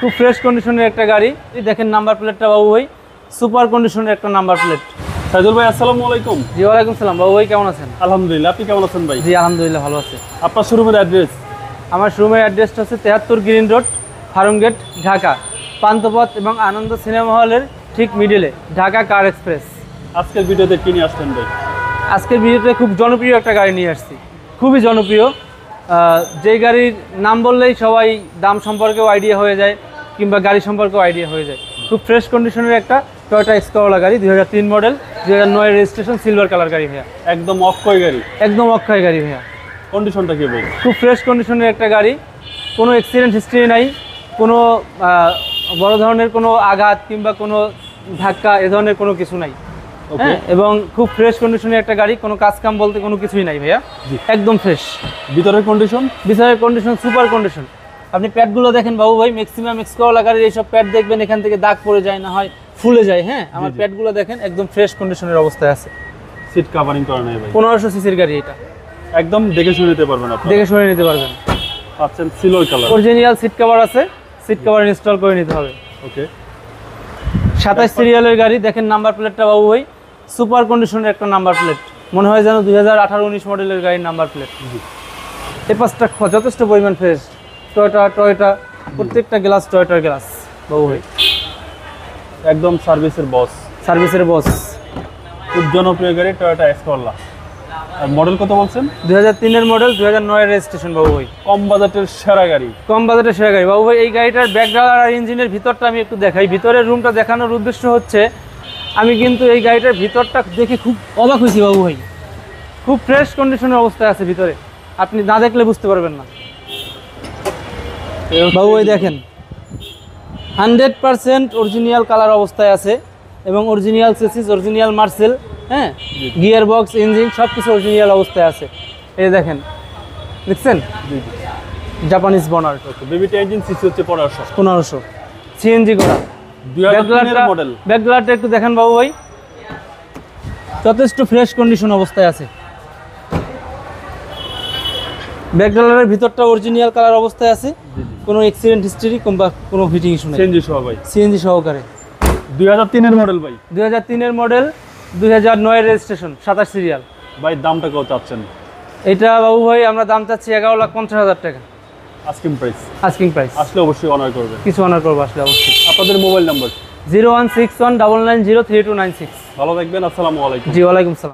খুব ফ্রেশ কন্ডিশনের একটা গাড়ি। দেখেন নাম্বার প্লেটটা বাবু ভাই, সুপার কন্ডিশনের একটা নাম্বার প্লেট। সাইদুল ভাই আসসালামু আলাইকুম। জি ওয়ালাইকুম সালাম। বাবু ভাই কেমন আছেন? আলহামদুলিল্লাহ, আপনি কেমন আছেন ভাই? জি আলহামদুলিল্লাহ ভালো আছে। আপনার শোরুমের অ্যাড্রেস? আমার শোরুমের অ্যাড্রেসটা হচ্ছে 73 গ্রিন রোড, ফার্ম গেট, ঢাকা। পান্থপথ এবং আনন্দ সিনেমা হলের ঠিক মিডিলে, ঢাকা কার এক্সপ্রেস। আজকের ভিডিওতে কি নিয়ে আসলেন ভাই? আজকের ভিডিওতে খুব জনপ্রিয় একটা গাড়ি নিয়ে আসছি, খুবই জনপ্রিয়। যেই গাড়ির নাম বললেই সবাই দাম সম্পর্কেও আইডিয়া হয়ে যায়, কিংবা গাড়ি সম্পর্কেও আইডিয়া হয়ে যায়। খুব ফ্রেশ কন্ডিশনের একটা টয়োটা এক্সকোরোলা গাড়ি, 2003 মডেল, 2009 রেজিস্ট্রেশন, সিলভার কালার গাড়ি ভাইয়া। একদম অক্ষয় গাড়ি? একদম অক্ষয় গাড়ি ভাইয়া। কন্ডিশনটা কি ভাই? খুব ফ্রেশ কন্ডিশনের একটা গাড়ি, কোনো অ্যাক্সিডেন্ট হিস্ট্রি নাই, কোনো বড় ধরনের কোনো আঘাত কিংবা কোনো ধাক্কা এ ধরনের কোনো কিছু নাই। হ্যাঁ, এবং খুব ফ্রেশ কন্ডিশনের একটা গাড়ি, কোনো কাজ কাম বলতে কোনো কিছুই নাই ভাইয়া, একদম ফ্রেশ। ভিতরের কন্ডিশন? ভিতরের কন্ডিশন সুপার কন্ডিশন। আপনি প্যাডগুলো দেখেন বাবু ভাই, ম্যাক্সিমাম এক্সকোরোলা গাড়ির এইসব প্যাড দেখবেন এখান থেকে দাগ পড়ে যায়, না হয় ফুলে যায়। হ্যাঁ, আমার প্যাডগুলো দেখেন একদম ফ্রেশ কন্ডিশনের অবস্থায় আছে। সিট কভারিং করা নাই ভাই? 1500 সিসির গাড়ি এটা, একদম দেখে শুনে নিতে পারবেন আপনি? দেখে শুনে নিতে পারবেন। পাচ্ছেন silver colour, original seat cover আছে, সিট কভার ইনস্টল করে নিতে হবে। ওকে। 27 সিরিয়ালের গাড়ি। দেখেন নাম্বার প্লেটটা বাবু ভাই, সুপার কন্ডিশনের একটা নাম্বার প্লেট, মনে হয় যেন 2018-19 মডেলের গাড়ির নাম্বার প্লেট। এই পাঁচটা যথেষ্ট পরিমাণ ফ্রেশ। টয়োটা প্রত্যেকটা গ্লাস টয়োটার গ্লাস বাবু ভাই, একদম সার্ভিসের বস। সার্ভিসের বস। খুব জনপ্রিয় গাড়ি টয়োটা এক্সকোরোলা। আর মডেল কত বলছেন? 2003-এর মডেল, 2009-এর রেজিস্ট্রেশন বাবু ভাই। কম বাজেটের সেরা গাড়ি। কম বাজেটের সেরা গাড়ি বাবু ভাই। এই গাড়িটার ব্যাকগ্রাউন্ড আর ইঞ্জিনের ভিতরটা আমি একটু দেখাই। ভিতরের রুমটা দেখানোর উদ্দেশ্য হচ্ছে, আমি কিন্তু এই গাড়িটার ভিতরটা দেখে খুব অবাক হয়েছি বাবু ভাই। খুব ফ্রেশ কন্ডিশনের অবস্থায় আছে ভিতরে, আপনি না দেখলে বুঝতে পারবেন না বাবু ভাই। দেখেন 100% অরিজিনাল কালার অবস্থায় আছে, এবং অরিজিনাল চেসিস, অরিজিনাল মার্সেল। হ্যাঁ, গিয়ার বক্স, ইঞ্জিন সব কিছু অরিজিনাল অবস্থায় আছে। এই দেখেন, দেখছেন? জাপানিজ বনার। বেবিটা ইঞ্জিন, সিসি হচ্ছে 1500 সিএনজি করা। 2003 মডেল। ব্যাকগ্লাসটা একটু দেখেন বাবু ভাই, যথেষ্ট ফ্রেশ কন্ডিশন অবস্থায় আছে। ব্যাকগ্লাসের ভিতরটা অরিজিনাল কালার অবস্থায় আছে, কোনো অ্যাক্সিডেন্ট হিস্টরি কিংবা কোনো হিটিং ইস্যু নেই। সিএনজি সহ ভাই? সিএনজি সহকারে। 2003-এর মডেল ভাই? 2003-এর মডেল, 2009 রেজিস্ট্রেশন, 27 সিরিয়াল। ভাই দামটা কত চাচ্ছেন? এটা বাবু ভাই আমরা দাম চাচ্ছি 11,50,000 টাকা। Asking price? Asking price. আসলে অবশ্যই অনার করবে। কিছু অনার করবো আসলে অবশ্যই। আপনাদের মোবাইল নাম্বার? 016199903296। ভালো থাকবেন, আসসালামু আলাইকুম। জি ওয়ালাইকুম সালাম।